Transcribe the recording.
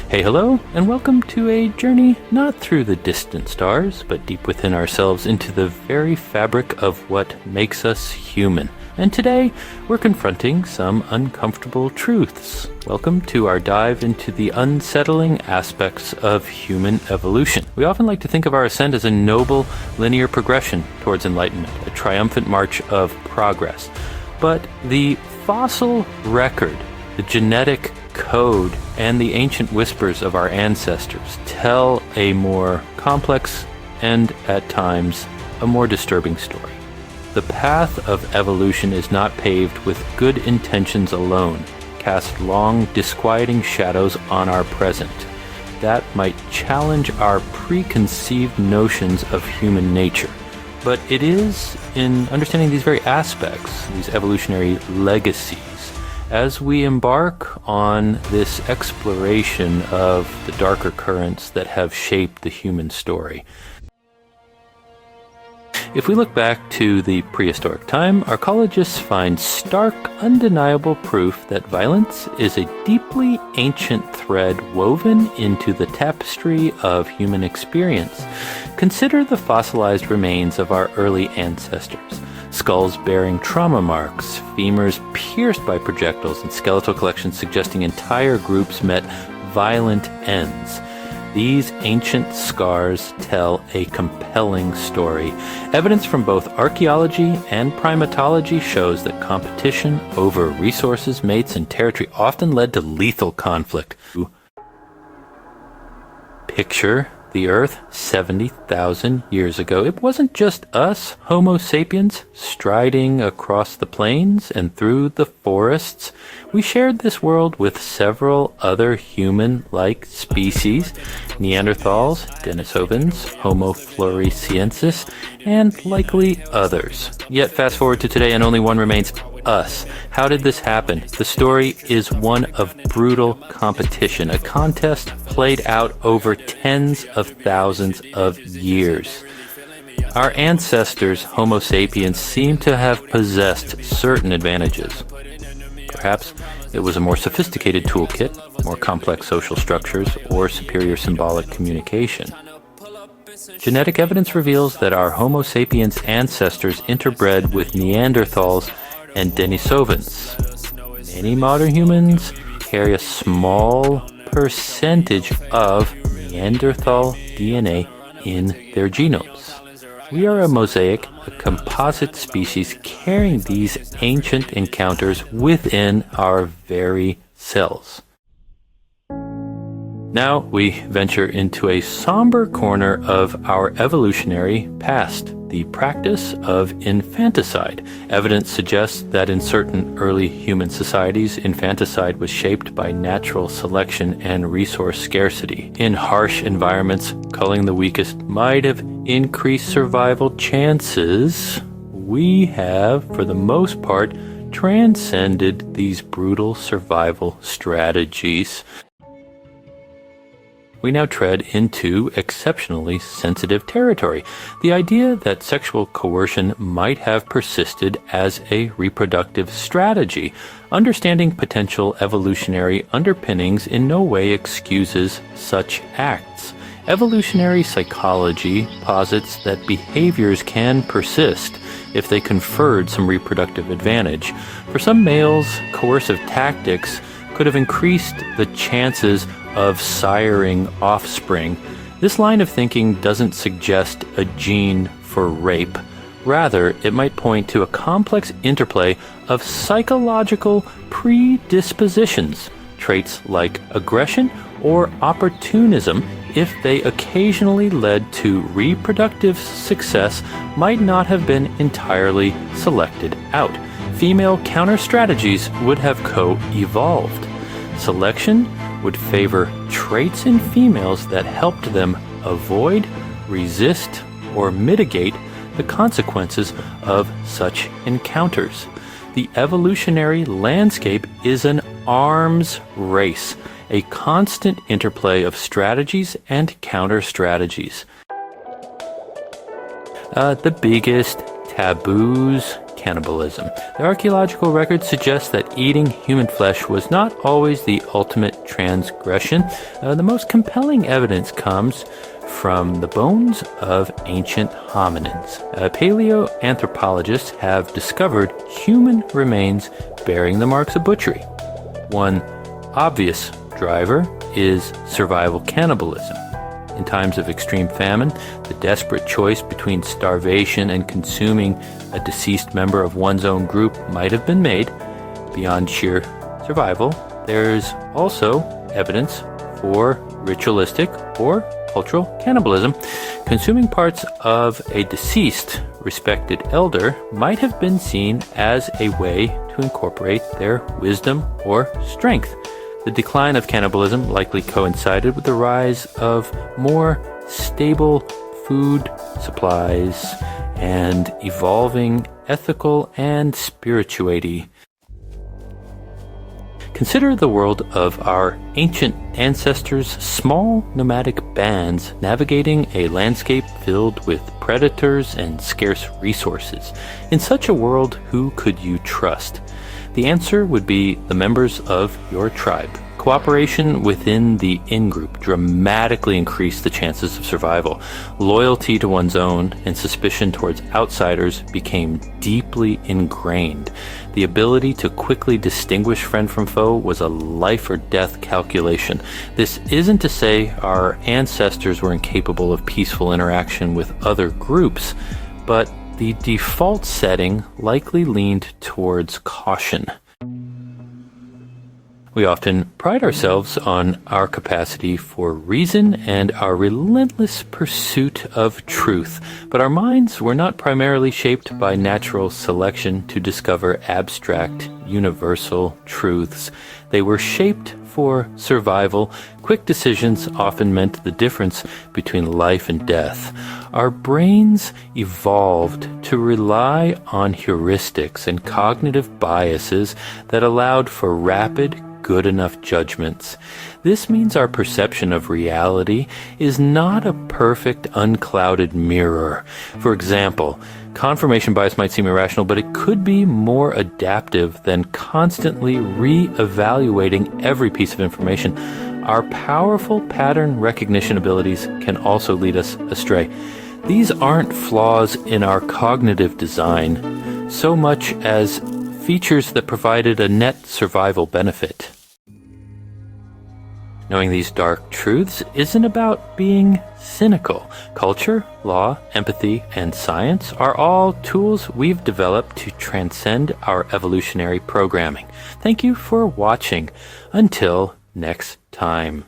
Hey, hello, and welcome to a journey not through the distant stars, but deep within ourselves into the very fabric of what makes us human. And today, we're confronting some uncomfortable truths. Welcome to our dive into the unsettling aspects of human evolution. We often like to think of our ascent as a noble, linear progression towards enlightenment, a triumphant march of progress. But the fossil record, the genetic code, and the ancient whispers of our ancestors tell a more complex and, at times, a more disturbing story. The path of evolution is not paved with good intentions alone, cast long, disquieting shadows on our present. That might challenge our preconceived notions of human nature. But it is in understanding these very aspects, these evolutionary legacies, as we embark on this exploration of the darker currents that have shaped the human story. If we look back to the prehistoric time, archaeologists find stark, undeniable proof that violence is a deeply ancient thread woven into the tapestry of human experience. Consider the fossilized remains of our early ancestors. Skulls bearing trauma marks, femurs pierced by projectiles, and skeletal collections suggesting entire groups met violent ends. These ancient scars tell a compelling story. Evidence from both archaeology and primatology shows that competition over resources, mates, and territory often led to lethal conflict. Picture the Earth 70,000 years ago. It wasn't just us, Homo sapiens, striding across the plains and through the forests. We shared this world with several other human-like species: Neanderthals, Denisovans, Homo floresiensis, and likely others. Yet fast forward to today and only one remains: us. How did this happen? The story is one of brutal competition, a contest played out over tens of thousands of years. Our ancestors, Homo sapiens, seem to have possessed certain advantages. Perhaps it was a more sophisticated toolkit, more complex social structures, or superior symbolic communication. Genetic evidence reveals that our Homo sapiens ancestors interbred with Neanderthals and Denisovans. Many modern humans carry a small percentage of Neanderthal DNA in their genomes. We are a mosaic, a composite species carrying these ancient encounters within our very cells. Now we venture into a somber corner of our evolutionary past, the practice of infanticide. Evidence suggests that in certain early human societies, infanticide was shaped by natural selection and resource scarcity. In harsh environments, culling the weakest might have increased survival chances. We have, for the most part, transcended these brutal survival strategies. We now tread into exceptionally sensitive territory. The idea that sexual coercion might have persisted as a reproductive strategy. Understanding potential evolutionary underpinnings in no way excuses such acts. Evolutionary psychology posits that behaviors can persist if they conferred some reproductive advantage. For some males, coercive tactics could have increased the chances of siring offspring. This line of thinking doesn't suggest a gene for rape. Rather, it might point to a complex interplay of psychological predispositions. Traits like aggression or opportunism, if they occasionally led to reproductive success, might not have been entirely selected out. Female counter-strategies would have co-evolved. Selection would favor traits in females that helped them avoid, resist, or mitigate the consequences of such encounters. The evolutionary landscape is an arms race, a constant interplay of strategies and counter-strategies. The biggest taboos, cannibalism. The archaeological record suggests that eating human flesh was not always the ultimate transgression. The most compelling evidence comes from the bones of ancient hominins. Paleoanthropologists have discovered human remains bearing the marks of butchery. One obvious driver is survival cannibalism. In times of extreme famine, the desperate choice between starvation and consuming a deceased member of one's own group might have been made. Beyond sheer survival, there's also evidence for ritualistic or cultural cannibalism. Consuming parts of a deceased, respected elder might have been seen as a way to incorporate their wisdom or strength. The decline of cannibalism likely coincided with the rise of more stable food supplies and evolving ethical and spirituality. Consider the world of our ancient ancestors, small nomadic bands navigating a landscape filled with predators and scarce resources. In such a world, who could you trust? The answer would be the members of your tribe. Cooperation within the in-group dramatically increased the chances of survival. Loyalty to one's own and suspicion towards outsiders became deeply ingrained. The ability to quickly distinguish friend from foe was a life or death calculation. This isn't to say our ancestors were incapable of peaceful interaction with other groups, but the default setting likely leaned towards caution. We often pride ourselves on our capacity for reason and our relentless pursuit of truth, but our minds were not primarily shaped by natural selection to discover abstract, universal truths. They were shaped for survival. Quick decisions often meant the difference between life and death. Our brains evolved to rely on heuristics and cognitive biases that allowed for rapid, good enough judgments. This means our perception of reality is not a perfect, unclouded mirror. For example, confirmation bias might seem irrational, but it could be more adaptive than constantly re-evaluating every piece of information. Our powerful pattern recognition abilities can also lead us astray. These aren't flaws in our cognitive design, so much as features that provided a net survival benefit. Knowing these dark truths isn't about being cynical. Culture, law, empathy, and science are all tools we've developed to transcend our evolutionary programming. Thank you for watching. Until next time.